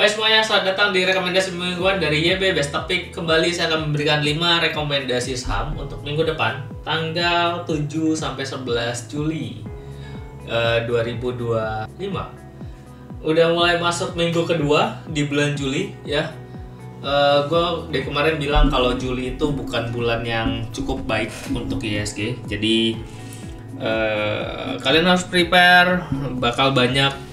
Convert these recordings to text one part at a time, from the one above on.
Hai semuanya, selamat datang di rekomendasi mingguan dari YB Best Topic. Kembali saya akan memberikan 5 rekomendasi saham untuk minggu depan, tanggal 7 sampai 11 Juli 2025. Udah mulai masuk minggu kedua di bulan Juli ya. Gue dari kemarin bilang kalau Juli itu bukan bulan yang cukup baik untuk IHSG. Jadi kalian harus prepare, bakal banyak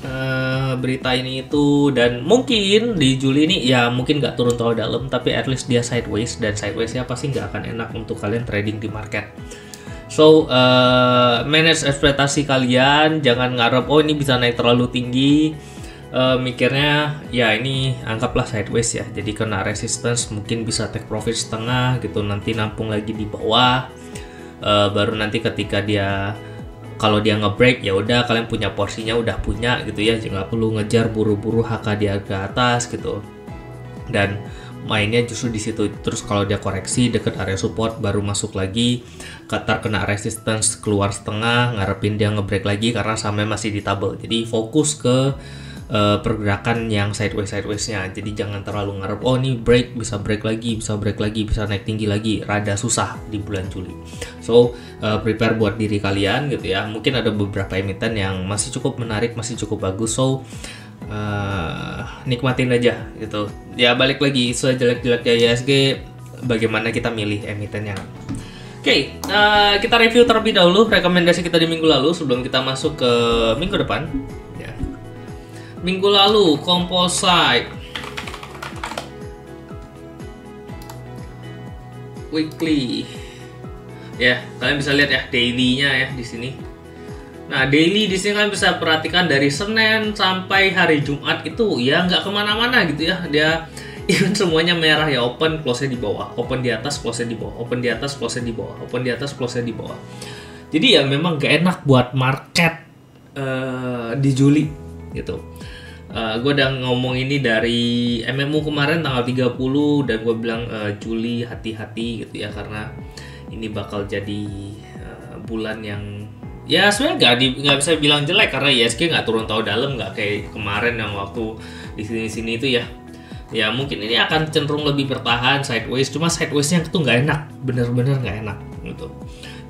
berita ini itu, dan mungkin di Juli ini ya mungkin nggak turun terlalu dalam, tapi at least dia sideways, dan sidewaysnya pasti nggak akan enak untuk kalian trading di market. So manage ekspektasi kalian, jangan ngarep oh ini bisa naik terlalu tinggi. Mikirnya ya ini anggaplah sideways ya, jadi kena resistance mungkin bisa take profit setengah gitu, nanti nampung lagi di bawah. Baru nanti ketika dia kalau dia nge-break ya udah kalian punya porsinya udah punya gitu ya, nggak perlu ngejar buru-buru HK di harga atas gitu, dan mainnya justru di situ. Terus kalau dia koreksi deket area support baru masuk lagi, Qatar kena resistance keluar setengah, ngarepin dia nge-break lagi karena sahamnya masih di tabel. Jadi fokus ke pergerakan yang sideways-nya. Jadi jangan terlalu ngarep oh ini break, bisa break lagi, bisa naik tinggi lagi. Rada susah di bulan Juli. So prepare buat diri kalian gitu ya. Mungkin ada beberapa emiten yang masih cukup menarik, masih cukup bagus. So nikmatin aja gitu. Ya balik lagi, sejelek-jeleknya IHSG, bagaimana kita milih emiten yang Oke, kita review terlebih dahulu rekomendasi kita di minggu lalu sebelum kita masuk ke minggu depan. Minggu lalu Composite weekly ya, kalian bisa lihat ya daily-nya ya di sini. Nah daily di sini kalian bisa perhatikan dari Senin sampai hari Jumat itu ya nggak kemana-mana gitu ya, dia even semuanya merah ya, open close-nya di bawah, open di atas close-nya di bawah, open di atas close-nya di bawah, open di atas close-nya di bawah. Jadi ya memang gak enak buat market di Juli gitu. Gue udah ngomong ini dari MMU kemarin tanggal 30, dan gue bilang Juli hati-hati gitu ya, karena ini bakal jadi bulan yang ya sebenarnya nggak bisa bilang jelek, karena IHSG nggak turun terlalu dalam, nggak kayak kemarin yang waktu di sini itu ya. Ya mungkin ini akan cenderung lebih bertahan sideways, cuma sidewaysnya itu nggak enak, bener-bener nggak enak gitu.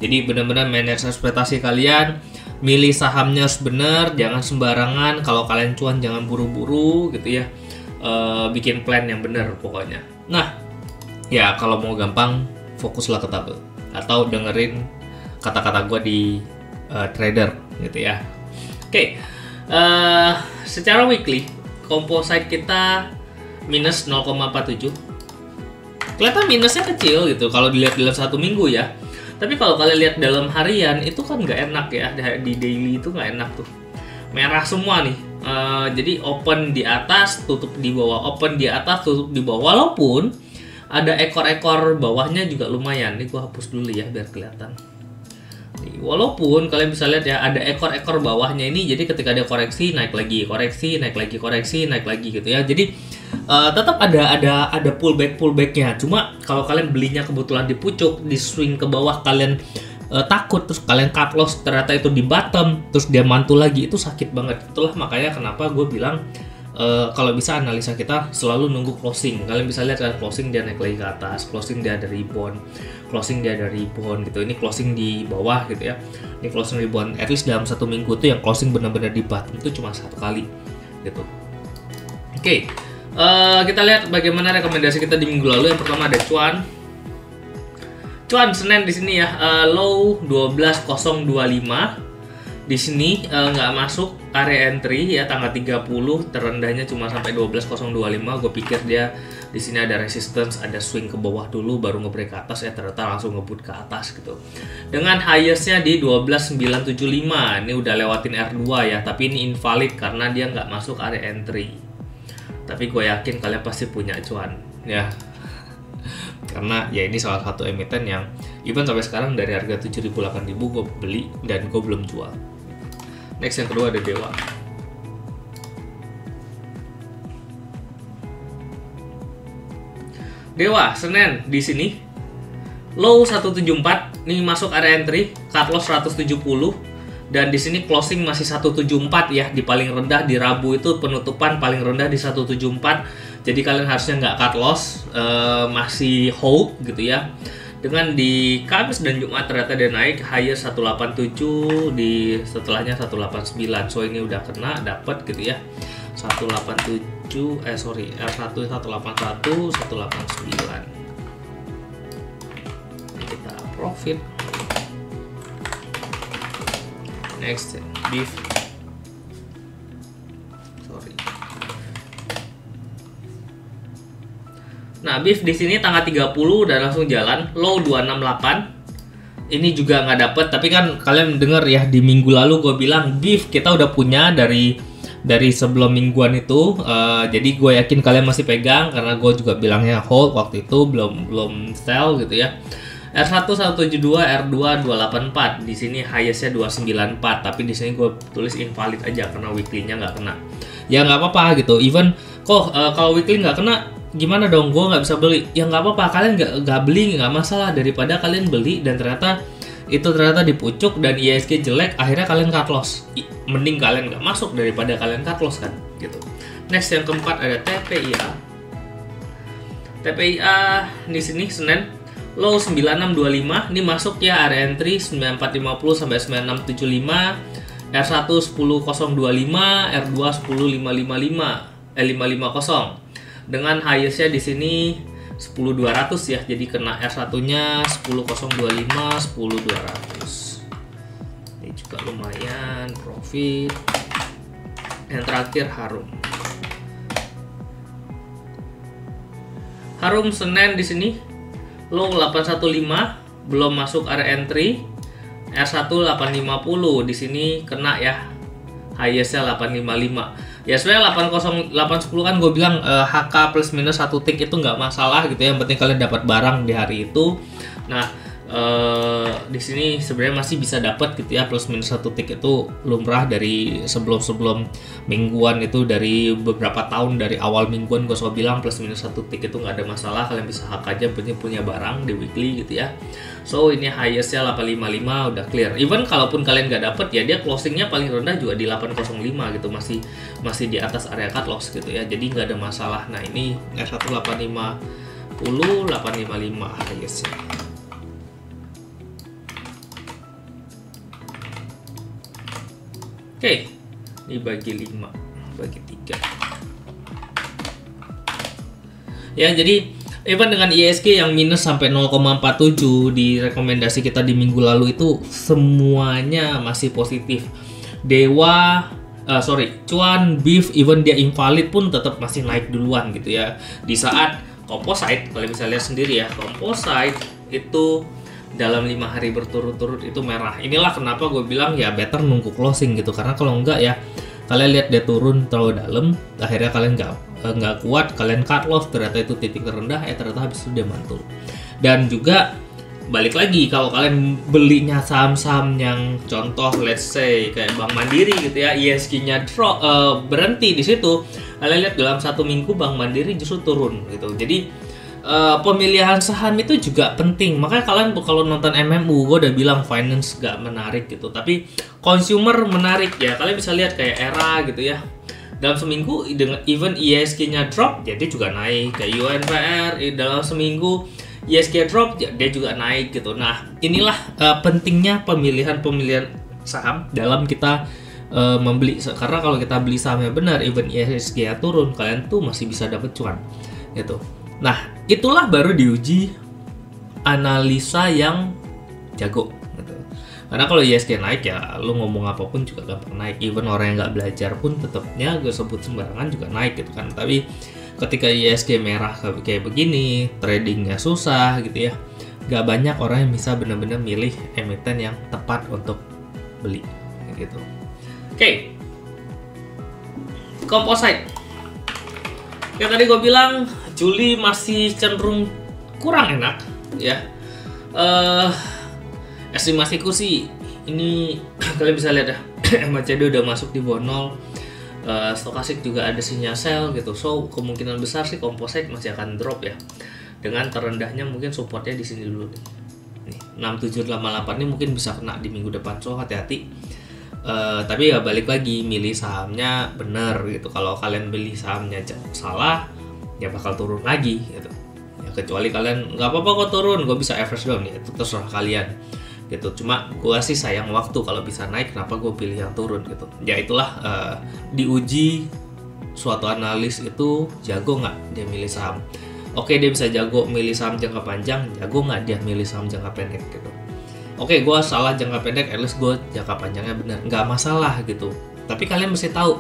Jadi bener-bener manage ekspektasi kalian. Milih sahamnya harus bener, jangan sembarangan. Kalau kalian cuan jangan buru-buru gitu ya. Bikin plan yang bener pokoknya. Nah, ya kalau mau gampang fokuslah ke tabel atau dengerin kata-kata gue di trader gitu ya. Oke, secara weekly composite kita minus 0,47. Kelihatan minusnya kecil gitu kalau dilihat dalam satu minggu ya. Tapi kalau kalian lihat dalam harian itu kan nggak enak ya, di daily itu nggak enak tuh, merah semua nih. Jadi open di atas, tutup di bawah, open di atas, tutup di bawah. Walaupun ada ekor-ekor bawahnya juga lumayan. Ini gua hapus dulu ya biar kelihatan. Walaupun kalian bisa lihat ya ada ekor-ekor bawahnya ini, jadi ketika dia koreksi naik lagi, koreksi naik lagi, koreksi naik lagi gitu ya. Jadi tetap ada pullbacknya. Cuma kalau kalian belinya kebetulan di pucuk, di swing ke bawah, kalian takut terus kalian cut loss, ternyata itu di bottom terus dia mantul lagi, itu sakit banget. Itulah makanya kenapa gue bilang kalau bisa analisa kita selalu nunggu closing. Kalian bisa lihat kan closing dia naik lagi ke atas, closing dia ada rebound, closing dia ada rebound gitu. Ini closing di bawah gitu ya. Ini closing rebound, at least dalam satu minggu tuh yang closing benar-benar di bottom itu cuma satu kali gitu. Oke. Kita lihat bagaimana rekomendasi kita di minggu lalu. Yang pertama ada cuan Senin di sini ya, low 12.025 di sini, nggak masuk area entry ya, tanggal 30 terendahnya cuma sampai 12.025. Gue pikir dia di sini ada resistance, ada swing ke bawah dulu baru ngebreak ke atas, ya ternyata langsung ngebut ke atas gitu. Dengan highestnya di 12.975, ini udah lewatin R2 ya, tapi ini invalid karena dia nggak masuk area entry. Tapi gue yakin kalian pasti punya cuan ya, karena ya ini salah satu emiten yang even sampai sekarang dari harga 7.000-8.000 gue beli dan gue belum jual. Next yang kedua ada Dewa. Senin di sini low 174, ini masuk area entry, cut loss 170, Dan di sini closing masih 174 ya, di paling rendah di Rabu itu penutupan paling rendah di 174. Jadi kalian harusnya nggak cut loss, masih hold gitu ya. Dengan di Kamis dan Jumat ternyata dia naik higher 187, di setelahnya 189. So ini udah kena dapat gitu ya. 187 R1 181 189. Ini kita profit. Next, beef. Nah, beef di sini tanggal 30 dan langsung jalan low 268. Ini juga nggak dapet, tapi kan kalian denger ya di minggu lalu gue bilang beef kita udah punya dari sebelum mingguan itu. Jadi gue yakin kalian masih pegang karena gue juga bilangnya hold waktu itu, belum sell gitu ya. R1 172, R2 284. Di sini highestnya 294, tapi di sini gue tulis invalid aja karena weekly-nya nggak kena. Ya nggak apa-apa gitu. Even kalau weekly nggak kena, gimana dong? Gue nggak bisa beli. Ya nggak apa-apa. Kalian nggak beli nggak masalah, daripada kalian beli dan ternyata dipucuk dan ISG jelek, akhirnya kalian cut loss. Mending kalian nggak masuk daripada kalian cut loss kan, gitu. Next yang keempat ada TPIA. TPIA di sini Senin low 9625, ini masuk ya area entry 9450 sampai 9675, R1 10025, R2 10555, 550. Dengan highestnya di sini 10200 ya, jadi kena R1-nya 10025, 10200. Ini juga lumayan profit. Yang terakhir Harum Senin di sini low 815, belum masuk area entry. R1 850 di sini kena ya, highestnya 855. Ya sebenarnya 810 kan gue bilang HK plus minus 1 tick itu nggak masalah gitu ya, yang penting kalian dapat barang di hari itu. Nah di sini sebenarnya masih bisa dapat gitu ya, plus minus 1 tick itu lumrah dari sebelum mingguan itu, dari beberapa tahun, dari awal mingguan gue selalu bilang plus minus 1 tick itu nggak ada masalah, kalian bisa HK aja, penting punya barang di weekly gitu ya. So ini highestnya 855 udah clear. Even kalaupun kalian nggak dapet ya, dia closingnya paling rendah juga di 805 gitu, masih di atas area cut loss gitu ya, jadi nggak ada masalah. Nah ini R1 850 855 highestnya. Oke, ini bagi 5, bagi 3. Ya, jadi even dengan ISG yang minus sampai 0,47 di rekomendasi kita di minggu lalu itu semuanya masih positif. Cuan, beef, even dia invalid pun tetap masih naik duluan gitu ya. Di saat composite, kalian bisa lihat sendiri ya, composite itu dalam 5 hari berturut-turut itu merah. Inilah kenapa gue bilang ya better nunggu closing gitu, karena kalau enggak ya kalian lihat dia turun terlalu dalam, akhirnya kalian nggak kuat, kalian cut loss, ternyata itu titik terendah, ternyata habis itu dia mantul. Dan juga balik lagi, kalau kalian belinya saham-saham yang contoh let's say kayak Bank Mandiri gitu ya, ISG-nya berhenti di situ, kalian lihat dalam 1 minggu Bank Mandiri justru turun gitu. Jadi pemilihan saham itu juga penting. Makanya kalian kalau nonton MMU, gue udah bilang finance gak menarik gitu, tapi consumer menarik ya. Kalian bisa lihat kayak Era gitu ya, dalam seminggu dengan even ISG-nya drop, jadi juga naik. Kayak UNPR dalam seminggu ISG drop, dia juga naik gitu. Nah inilah pentingnya pemilihan saham dalam kita membeli, karena kalau kita beli sahamnya benar, even ISG-nya turun, kalian tuh masih bisa dapat cuan gitu. Nah, itulah baru diuji analisa yang jago gitu. Karena kalau ISG naik ya, lu ngomong apapun juga gampang naik. Even orang yang nggak belajar pun tetapnya gue sebut sembarangan juga naik gitu kan. Tapi ketika ISG merah kayak begini, tradingnya susah gitu ya, nggak banyak orang yang bisa benar-benar milih emiten yang tepat untuk beli gitu. Oke. Composite. Kayak tadi gue bilang, Juli masih cenderung kurang enak ya. Estimasiku sih ini kalian bisa lihat ya, MACD udah masuk di bawah 0, stokastik juga ada sinyal sell gitu. So kemungkinan besar sih composite masih akan drop ya, dengan terendahnya mungkin supportnya di sini dulu nih. 6788 ini mungkin bisa kena di minggu depan, so hati-hati. Tapi ya balik lagi, milih sahamnya bener gitu. Kalau kalian beli sahamnya salah, ya bakal turun lagi gitu. Ya kecuali kalian nggak apa-apa kok turun, gue bisa average down, ya itu terserah kalian gitu. Cuma gue sih sayang waktu, kalau bisa naik kenapa gue pilih yang turun gitu. Ya itulah, diuji suatu analis itu jago nggak dia milih saham. Oke, dia bisa jago milih saham jangka panjang, jago nggak dia milih saham jangka pendek gitu. Oke, gue salah jangka pendek, at least gue jangka panjangnya benar, nggak masalah gitu. Tapi kalian mesti tahu,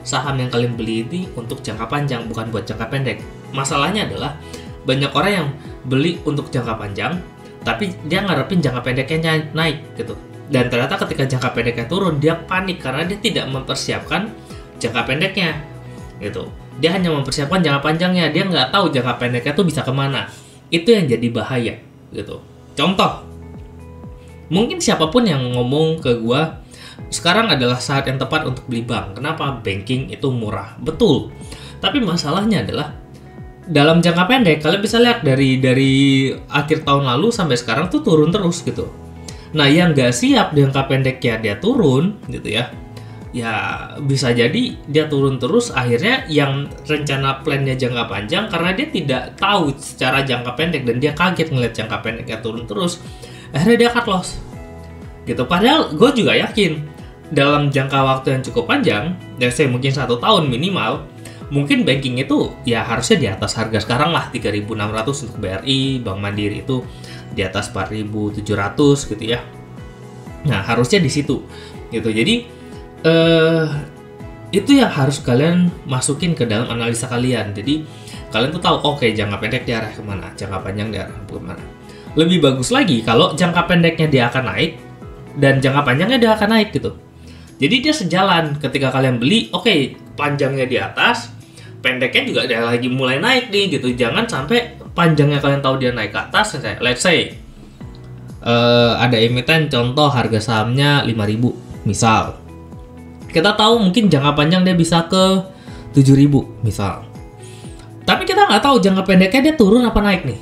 saham yang kalian beli ini untuk jangka panjang, bukan buat jangka pendek. Masalahnya adalah, banyak orang yang beli untuk jangka panjang, tapi dia ngarepin jangka pendeknya naik gitu. Dan ternyata ketika jangka pendeknya turun, dia panik karena dia tidak mempersiapkan jangka pendeknya gitu. Dia hanya mempersiapkan jangka panjangnya, dia nggak tahu jangka pendeknya tuh bisa kemana. Itu yang jadi bahaya gitu. Contoh, mungkin siapapun yang ngomong ke gua, sekarang adalah saat yang tepat untuk beli bank. Kenapa? Banking itu murah. Betul. Tapi masalahnya adalah, dalam jangka pendek, kalian bisa lihat dari akhir tahun lalu sampai sekarang tuh turun terus gitu. Nah, yang nggak siap jangka pendeknya dia turun gitu ya, ya bisa jadi dia turun terus. Akhirnya yang rencana plannya jangka panjang, karena dia tidak tahu secara jangka pendek dan dia kaget ngeliat jangka pendeknya turun terus, akhirnya dia cut loss gitu. Padahal gue juga yakin dalam jangka waktu yang cukup panjang, ya saya mungkin 1 tahun minimal, mungkin banking itu ya harusnya di atas harga sekarang lah, 3.600 untuk BRI, Bank Mandiri itu di atas 4.700 gitu ya. Nah, harusnya di situ gitu. Jadi itu yang harus kalian masukin ke dalam analisa kalian. Jadi kalian tuh tahu, oke, jangka pendek dia arah kemana, jangka panjang dia arah kemana. Lebih bagus lagi kalau jangka pendeknya dia akan naik dan jangka panjangnya dia akan naik gitu. Jadi dia sejalan. Ketika kalian beli, oke, panjangnya di atas, pendeknya juga dia lagi mulai naik nih gitu. Jangan sampai panjangnya kalian tahu dia naik ke atas, let's say ada emiten contoh harga sahamnya 5.000 misal. Kita tahu mungkin jangka panjang dia bisa ke 7.000 misal. Tapi kita nggak tahu jangka pendeknya dia turun apa naik nih.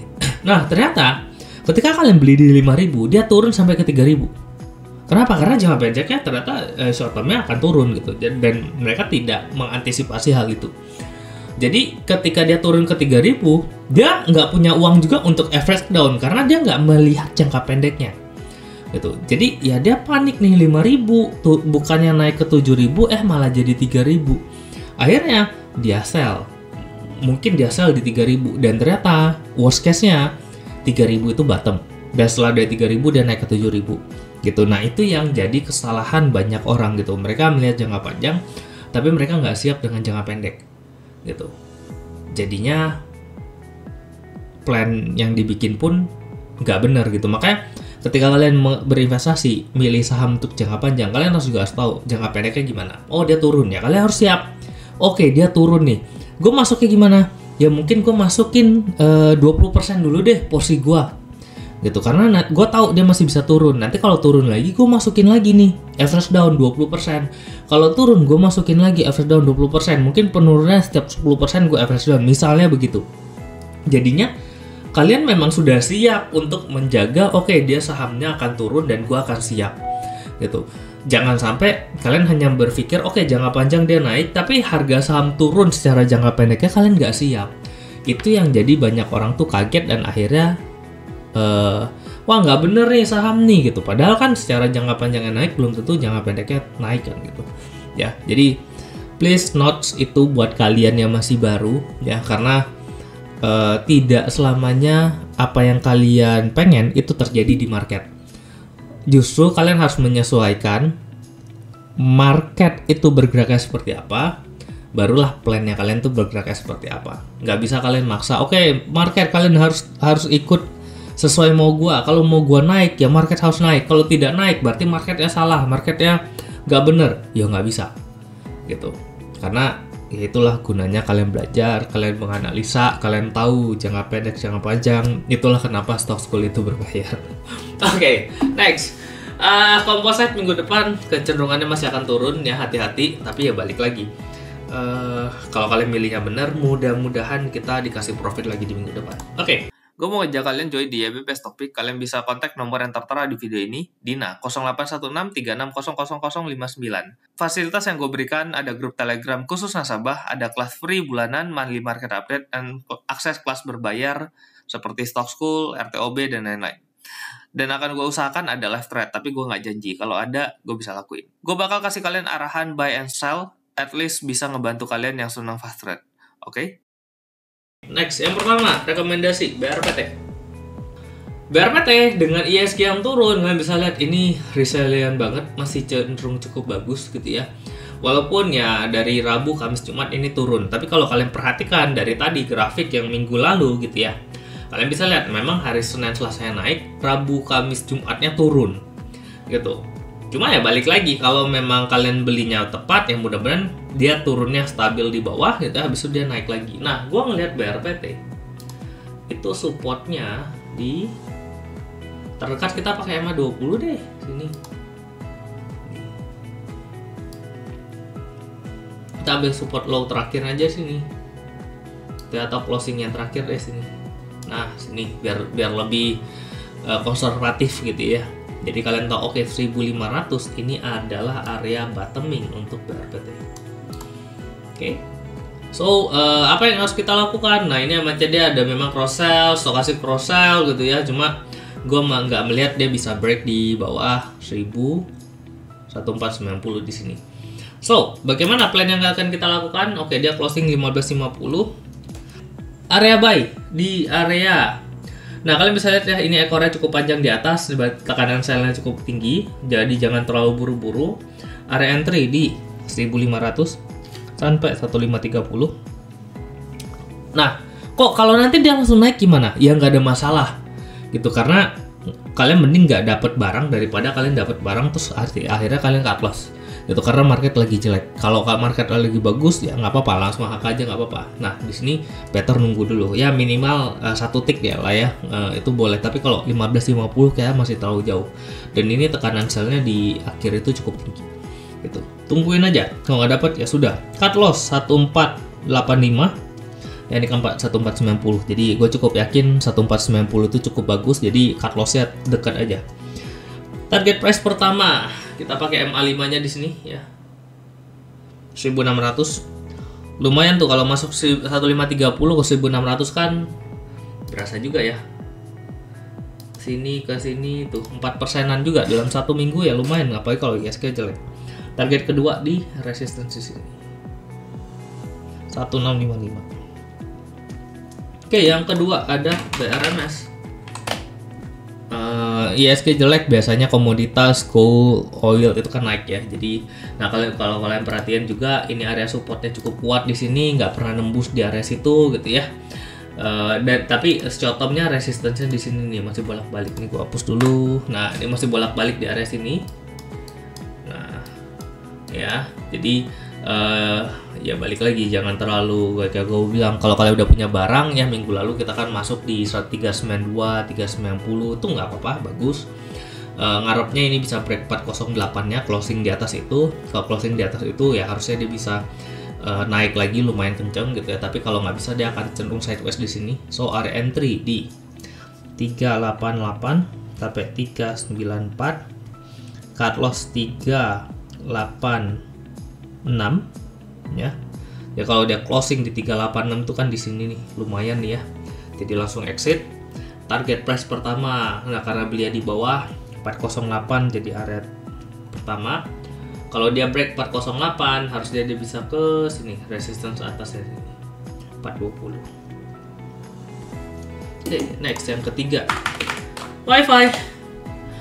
Nah, ternyata ketika kalian beli di 5.000, dia turun sampai ke 3.000. Kenapa? Karena jangka pendeknya ternyata short term-nya akan turun gitu. Dan mereka tidak mengantisipasi hal itu. Jadi ketika dia turun ke 3.000, dia nggak punya uang juga untuk average down karena dia nggak melihat jangka pendeknya gitu. Jadi ya dia panik nih, 5.000 tuh bukannya naik ke 7.000, malah jadi 3.000. Akhirnya dia sell. Mungkin dia sell di 3.000 dan ternyata worst case-nya 3.000 itu bottom. Dan setelah dari 3.000 dia naik ke 7.000 gitu. Nah, itu yang jadi kesalahan banyak orang gitu. Mereka melihat jangka panjang tapi mereka nggak siap dengan jangka pendek gitu. Jadinya plan yang dibikin pun nggak benar gitu. Makanya ketika kalian berinvestasi, milih saham untuk jangka panjang, kalian harus juga tahu jangka pendeknya gimana. Oh, dia turun ya, kalian harus siap. Oke, dia turun nih, gue masuknya gimana? Ya mungkin gue masukin 20% dulu deh porsi gue gitu, karena gue tahu dia masih bisa turun. Nanti kalau turun lagi, gue masukin lagi nih average down 20%. Kalau turun, gue masukin lagi average down 20%. Mungkin penurunannya setiap 10% gue average down, misalnya begitu. Jadinya kalian memang sudah siap untuk menjaga, oke, dia sahamnya akan turun dan gue akan siap gitu. Jangan sampai kalian hanya berpikir, oke, jangka panjang dia naik, tapi harga saham turun secara jangka pendeknya kalian nggak siap. Itu yang jadi banyak orang tuh kaget dan akhirnya wah, nggak bener nih saham nih gitu. Padahal kan secara jangka panjangnya naik, belum tentu jangka pendeknya naik kan gitu ya. Jadi please notes itu buat kalian yang masih baru ya, karena tidak selamanya apa yang kalian pengen itu terjadi di market. Justru kalian harus menyesuaikan market itu bergeraknya seperti apa, barulah plannya kalian tuh bergeraknya seperti apa. Nggak bisa kalian maksa, oke, market kalian harus ikut sesuai mau gua. Kalau mau gua naik ya market harus naik. Kalau tidak naik berarti marketnya salah, marketnya nggak bener. Ya nggak bisa gitu. Karena ya itulah gunanya kalian belajar, kalian menganalisa, kalian tahu jangka pendek, jangka panjang. Itulah kenapa stock school itu berbayar. Oke, next. Komposit minggu depan kecenderungannya masih akan turun ya, hati-hati. Tapi ya balik lagi, kalau kalian milihnya benar, mudah-mudahan kita dikasih profit lagi di minggu depan. Oke. Gue mau ngajak kalian join di YBPS Topik. Kalian bisa kontak nomor yang tertera di video ini, Dina 081636000059. Fasilitas yang gue berikan ada grup Telegram khusus nasabah, ada kelas free bulanan, monthly market update, dan akses kelas berbayar seperti Stock School, RTOB, dan lain-lain. Dan akan gue usahakan ada live trade, tapi gue nggak janji. Kalau ada, gue bisa lakuin. Gue bakal kasih kalian arahan buy and sell, at least bisa ngebantu kalian yang senang fast trade. Oke? Next, yang pertama, rekomendasi BRPT. BRPT dengan ISG yang turun, kalian bisa lihat ini resilient banget, masih cenderung cukup bagus gitu ya. Walaupun ya dari Rabu, Kamis, Jumat ini turun. Tapi kalau kalian perhatikan dari tadi grafik yang minggu lalu gitu ya, kalian bisa lihat memang hari Senin, Selasa naik, Rabu, Kamis, Jumatnya turun gitu. Cuma ya balik lagi, kalau memang kalian belinya tepat, yang mudah-mudahan dia turunnya stabil di bawah gitu, habis itu dia naik lagi. Nah, gue ngelihat BRPT itu supportnya di terdekat, kita pakai EMA 20 deh sini. Kita ambil support low terakhir aja sini, atau closing yang terakhir deh sini. Nah, sini biar lebih konservatif gitu ya. Jadi kalian tahu, oke, 1500 ini adalah area bottoming untuk BRPT. Oke. So, apa yang harus kita lakukan? Nah, ini macam dia ada memang cross sell, stokastik cross sell gitu ya. Cuma gue nggak melihat dia bisa break di bawah 1490 di sini. So, bagaimana plan yang akan kita lakukan? Oke, dia closing 1550. Area buy di area. Nah, kalian bisa lihat ya, ini ekornya cukup panjang di atas, tekanan sell-nya cukup tinggi, jadi jangan terlalu buru-buru. Area entry di 1500 sampai 1530. Nah, kok kalau nanti dia langsung naik gimana? Ya nggak ada masalah gitu, karena kalian mending nggak dapat barang daripada kalian dapat barang terus akhirnya kalian cut loss gitu, karena market lagi jelek. Kalau market lagi bagus ya nggak apa-apa, langsung hak aja nggak apa-apa. Nah, di sini better nunggu dulu ya, minimal 1 tick ya lah ya, itu boleh. Tapi kalau 1550 kayak masih terlalu jauh, dan ini tekanan sellnya di akhir itu cukup tinggi gitu. Tungguin aja, kalau nggak dapat ya sudah, cut loss 1485 ya, ini kan 1490. Jadi gue cukup yakin 1490 itu cukup bagus, jadi cut lossnya dekat aja. Target price pertama kita pakai MA5 nya di sini ya, 1600. Lumayan tuh kalau masuk 1530 ke 1600 kan berasa juga ya. Sini ke sini tuh 4%-an juga dalam 1 minggu ya, lumayan, apalagi kalau ISG jelek. Target kedua di resistance sini 1655. Oke, yang kedua ada BRMS. ISG jelek, biasanya komoditas coal, oil itu kan naik ya. Jadi, nah kalau kalian perhatian juga, ini area supportnya cukup kuat di sini, nggak pernah nembus di area situ gitu ya. Tapi short termnya resistance-nya di sini nih masih bolak-balik. Nih gua hapus dulu. Nah, ini masih bolak-balik di area sini. Nah, ya, jadi ya balik lagi, jangan terlalu kayak gue bilang, kalau kalian udah punya barang ya, minggu lalu kita kan masuk di 392, 390 itu nggak apa-apa, bagus. Ngarepnya ini bisa break 408 nya, closing di atas itu. Kalau closing di atas itu ya harusnya dia bisa naik lagi lumayan kenceng gitu ya, tapi kalau nggak bisa dia akan cenderung sideways di sini. So area entry di 388 sampai 394, cut loss 386 ya. Ya kalau dia closing di 386 itu kan di sini nih lumayan nih ya. Jadi langsung exit. Target price pertama, nah karena beli di bawah 408 jadi area pertama. Kalau dia break 408 harusnya dia bisa ke sini, resistance atasnya sini 420. Oke, next yang ketiga. Wi-Fi.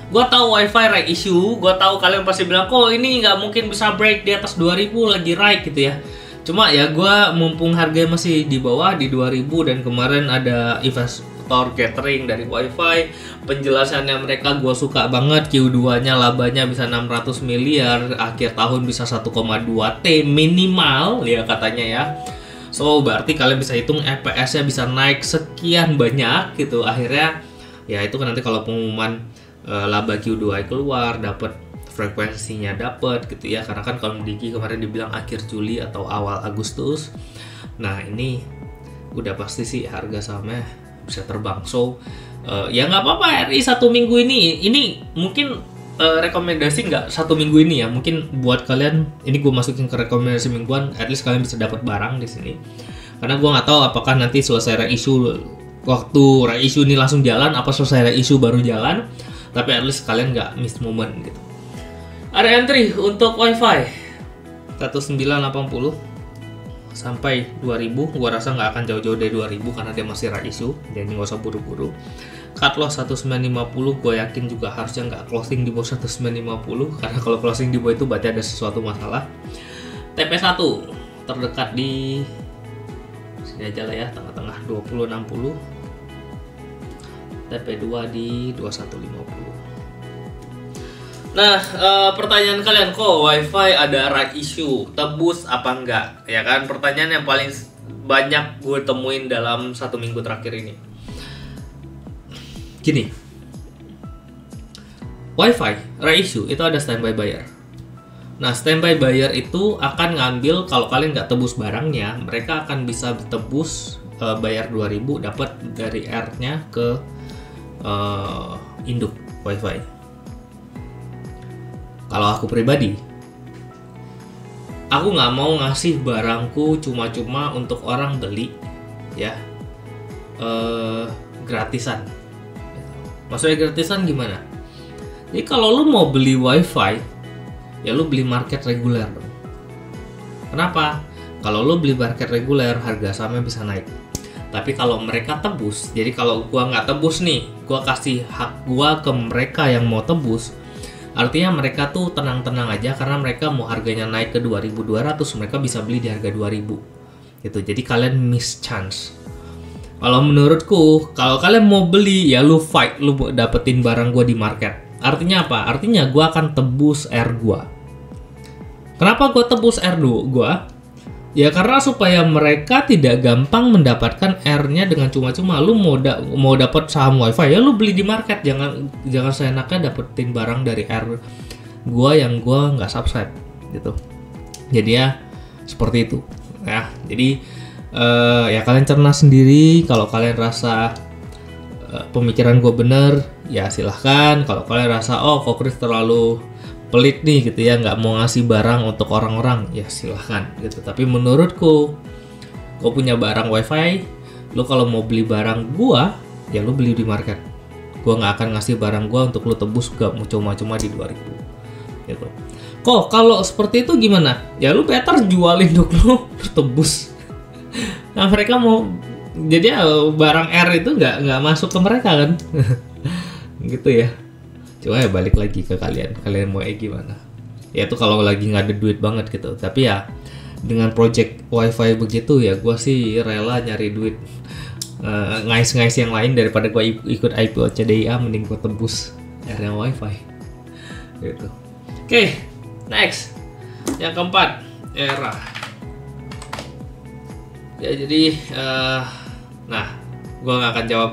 Gua tahu Wi-Fi right issue, gua tahu kalian pasti bilang kok ini nggak mungkin bisa break di atas 2000 lagi right gitu ya. Cuma ya gua mumpung harganya masih di bawah di 2000 dan kemarin ada investor gathering dari Wi-Fi, penjelasannya mereka gua suka banget, Q2-nya labanya bisa 600 miliar, akhir tahun bisa 1,2 T minimal ya katanya ya. So berarti kalian bisa hitung EPS-nya bisa naik sekian banyak gitu. Akhirnya ya itu kan nanti kalau pengumuman laba Q2 keluar, dapat frekuensinya dapat gitu ya, karena kan kalau Diki kemarin dibilang akhir Juli atau awal Agustus. Nah ini udah pasti sih harga sahamnya bisa terbang. So ya nggak apa-apa RI 1 minggu ini mungkin rekomendasi nggak 1 minggu ini ya, mungkin buat kalian ini gue masukin ke rekomendasi mingguan, at least kalian bisa dapat barang di sini. Karena gue nggak tahu apakah nanti selesai reissue, waktu reissue ini langsung jalan, apa selesai reissue baru jalan. Tapi at least kalian nggak miss moment gitu. Ada entry untuk WiFi 1980 sampai 2000. Gua rasa nggak akan jauh-jauh dari 2000 karena dia masih reissue, jadi nggak usah buru-buru. Cut loss 1950, gue yakin juga harusnya nggak closing di bawah 1950 karena kalau closing di bawah itu berarti ada sesuatu masalah. TP1 terdekat di sini aja lah ya, tengah-tengah 2060. TP2 di 2150. Nah, pertanyaan kalian, kok WiFi ada right issue, tebus apa enggak? Ya kan, pertanyaan yang paling banyak gue temuin dalam 1 minggu terakhir ini. Gini, WiFi right issue itu ada standby buyer. Nah, standby buyer itu akan ngambil kalau kalian nggak tebus barangnya, mereka akan bisa tebus bayar 2000 dapat dari R-nya ke induk WiFi. Kalau aku pribadi, aku nggak mau ngasih barangku cuma-cuma untuk orang beli, ya, gratisan. Maksudnya gratisan gimana? Jadi kalau lu mau beli WiFi, ya lu beli market reguler dong. Kenapa? Kalau lu beli market reguler, harga sahamnya bisa naik. Tapi kalau mereka tebus, jadi kalau gua nggak tebus nih, gua kasih hak gua ke mereka yang mau tebus, artinya mereka tuh tenang-tenang aja karena mereka mau harganya naik ke 2200, mereka bisa beli di harga 2000 gitu. Jadi kalian miss chance. Kalau menurutku, kalau kalian mau beli ya lu fight, lu dapetin barang gua di market. Artinya apa? Artinya gua akan tebus R gua. Kenapa gua tebus R gua? Ya karena supaya mereka tidak gampang mendapatkan R-nya dengan cuma-cuma. Lu mau dapat saham WiFi ya lu beli di market, jangan seenaknya dapetin barang dari R gua yang gua nggak subscribe gitu. Jadi ya seperti itu ya. Jadi ya kalian cerna sendiri. Kalau kalian rasa pemikiran gue bener, ya silahkan. Kalau kalian rasa kok Chris terlalu pelit nih gitu ya, nggak mau ngasih barang untuk orang-orang, ya silahkan gitu. Tapi menurutku, gue punya barang WiFi, lo kalau mau beli barang gue, ya lo beli di market. Gue nggak akan ngasih barang gue untuk lo tebus, gak mau cuma-cuma di 2000 gitu. Kok kalau seperti itu gimana? Ya lo better jualin dulu, lo tebus. Nah mereka mau, jadi barang R itu nggak masuk ke mereka kan. Gitu ya. Coba ya balik lagi ke kalian mau gimana. Ya itu kalau lagi nggak ada duit banget gitu. Tapi ya dengan project WiFi begitu ya gue sih rela nyari duit ngais-ngais yang lain daripada gue ikut IPO CDIA, mending gue tebus R-nya WiFi gitu. Oke, next yang keempat, Era. Ya jadi nah gue nggak akan jawab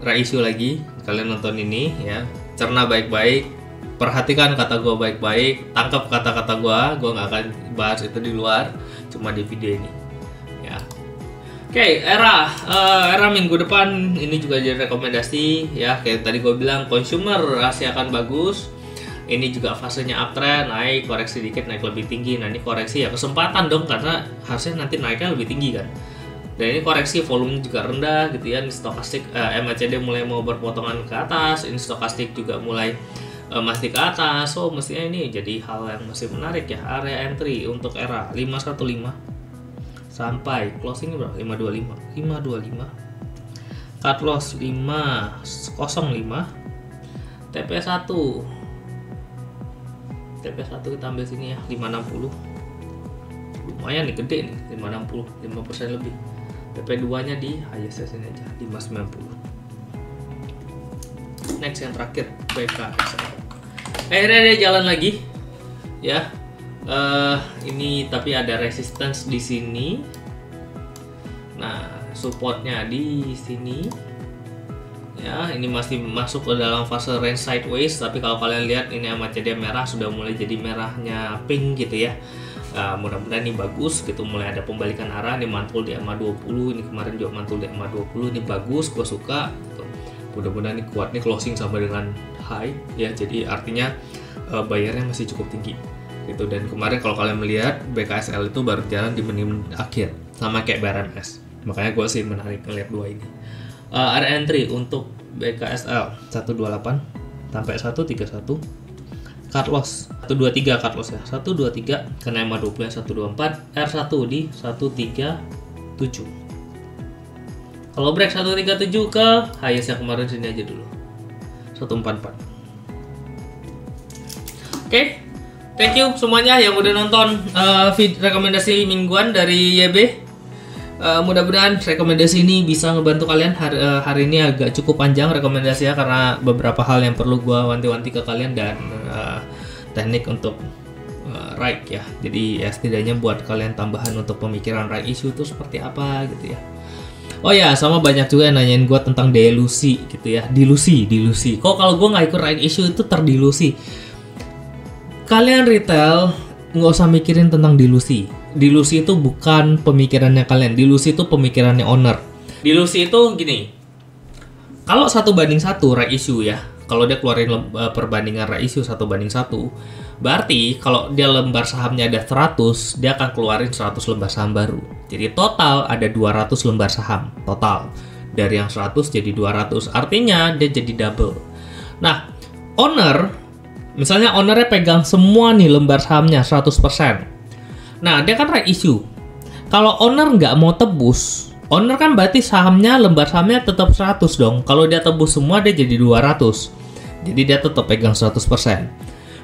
reissue lagi. Kalian nonton ini ya, cerna baik-baik, perhatikan kata gue baik-baik, tangkap kata-kata gue nggak akan bahas itu di luar, cuma di video ini ya. Oke, Era minggu depan ini juga jadi rekomendasi ya. Kayak tadi gue bilang, consumer rasanya akan bagus. Ini juga fasenya uptrend, naik, koreksi dikit, naik lebih tinggi. Nah ini koreksi ya kesempatan dong, karena harusnya nanti naiknya lebih tinggi kan. Dan ini koreksi volume juga rendah gitu ya. Ini stokastik MACD mulai mau berpotongan ke atas, ini stokastik juga mulai masih ke atas. So mestinya ini jadi hal yang masih menarik ya. Area entry untuk Era 515 sampai closing berapa? 525. Cut loss 505. TP1 kita ambil sini ya, 560. Lumayan nih, gede nih, 560, 5% lebih. TP2 nya di highest sini aja, 590. Next yang terakhir, BKSL. Akhirnya dia jalan lagi ya. Ini tapi ada resistance di sini. Nah, supportnya di sini. Ya, ini masih masuk ke dalam fase range sideways, tapi kalau kalian lihat ini MACD merah sudah mulai jadi merahnya pink gitu ya. Mudah-mudahan ini bagus gitu, mulai ada pembalikan arah, ini mantul di EMA 20, ini kemarin juga mantul di EMA 20, ini bagus, gue suka gitu. Mudah-mudahan ini kuat, nih closing sama dengan high ya, jadi artinya bayarnya masih cukup tinggi gitu. Dan kemarin kalau kalian melihat BKSL itu baru jalan di menit akhir sama kayak BRMS, makanya gue sih menarik ngeliat dua ini. Ada entry untuk BKSL 128 sampai 131, cut loss 123, cut loss ya 123 karena EMA 20 yang 124, R1 di 137. Kalau break 137 ke highest yang kemarin sini aja dulu 144. Oke, thank you semuanya yang udah nonton rekomendasi mingguan dari YB. Mudah-mudahan rekomendasi ini bisa ngebantu kalian. Hari ini agak cukup panjang rekomendasinya karena beberapa hal yang perlu gue wanti-wanti ke kalian dan teknik untuk right ya. Jadi ya setidaknya buat kalian tambahan untuk pemikiran right issue itu seperti apa gitu ya. Oh ya, sama banyak juga yang nanyain gue tentang delusi gitu ya. Dilusi. Kok kalau gue nggak ikut right issue itu terdilusi? Kalian retail nggak usah mikirin tentang dilusi. Dilusi itu bukan pemikirannya kalian. Dilusi itu pemikirannya owner. Dilusi itu gini. Kalau 1:1 right issue ya. Kalau dia keluarin perbandingan right issue 1:1, berarti kalau dia lembar sahamnya ada 100, dia akan keluarin 100 lembar saham baru. Jadi total ada 200 lembar saham total. Dari yang 100 jadi 200. Artinya dia jadi double. Nah, owner, misalnya ownernya pegang semua nih lembar sahamnya 100%. Nah, dia kan right issue. Kalau owner nggak mau tebus, owner kan berarti sahamnya, lembar sahamnya tetap 100 dong. Kalau dia tebus semua, dia jadi 200. Jadi dia tetap pegang 100%.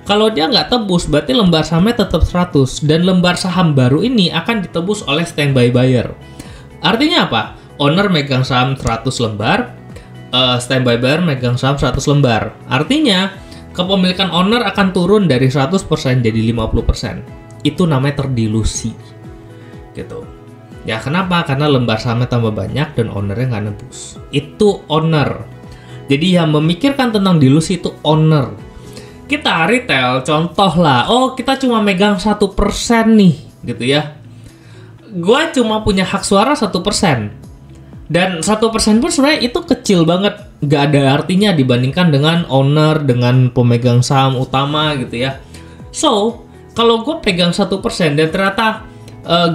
Kalau dia nggak tebus, berarti lembar sahamnya tetap 100. Dan lembar saham baru ini akan ditebus oleh standby buyer. Artinya apa? Owner megang saham 100 lembar, standby buyer megang saham 100 lembar. Artinya, kepemilikan owner akan turun dari 100% jadi 50%. Itu namanya terdilusi gitu ya. Kenapa? Karena lembar sahamnya tambah banyak dan ownernya nggak nebus. Itu owner. Jadi yang memikirkan tentang dilusi itu owner. Kita retail contoh lah, oh kita cuma megang 1% nih gitu ya, gua cuma punya hak suara 1%. Dan 1% pun sebenarnya itu kecil banget, nggak ada artinya dibandingkan dengan owner, dengan pemegang saham utama gitu ya. So kalau gue pegang 1% dan ternyata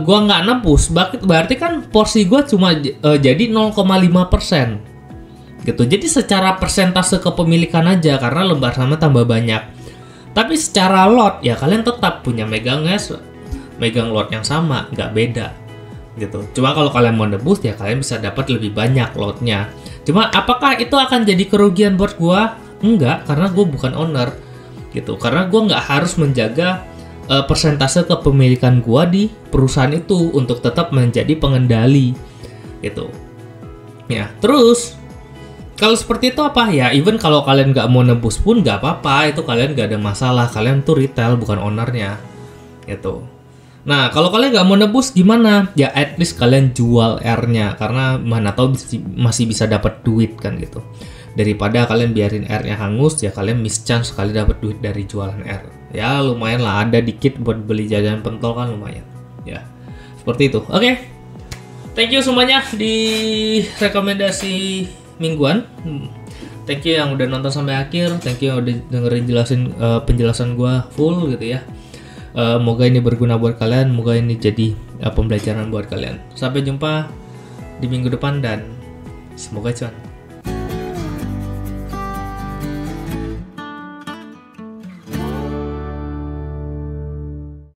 gue nggak nebus, berarti kan porsi gue cuma jadi 0,5% gitu. Jadi secara persentase kepemilikan aja karena lembar sahamnya tambah banyak. Tapi secara lot ya kalian tetap punya megang lot yang sama, nggak beda gitu. Cuma kalau kalian mau nebus ya kalian bisa dapat lebih banyak lotnya. Cuma apakah itu akan jadi kerugian buat gue? Enggak, karena gue bukan owner gitu. Karena gue nggak harus menjaga persentase kepemilikan gua di perusahaan itu untuk tetap menjadi pengendali gitu ya. Terus kalau seperti itu apa ya, even kalau kalian nggak mau nebus pun nggak apa-apa, itu kalian nggak ada masalah, kalian tuh retail bukan ownernya gitu. Nah kalau kalian nggak mau nebus gimana ya, at least kalian jual R-nya karena mana tahu masih bisa dapat duit kan gitu. Daripada kalian biarin R-nya hangus ya kalian miss chance sekali dapat duit dari jualan R. Ya lumayan lah, ada dikit buat beli jajanan pentol kan lumayan ya, seperti itu. Oke. Thank you semuanya di rekomendasi mingguan. Thank you yang udah nonton sampai akhir, thank you yang udah dengerin penjelasan gua full gitu ya. Moga ini berguna buat kalian, moga ini jadi pembelajaran buat kalian. Sampai jumpa di minggu depan dan semoga cuan.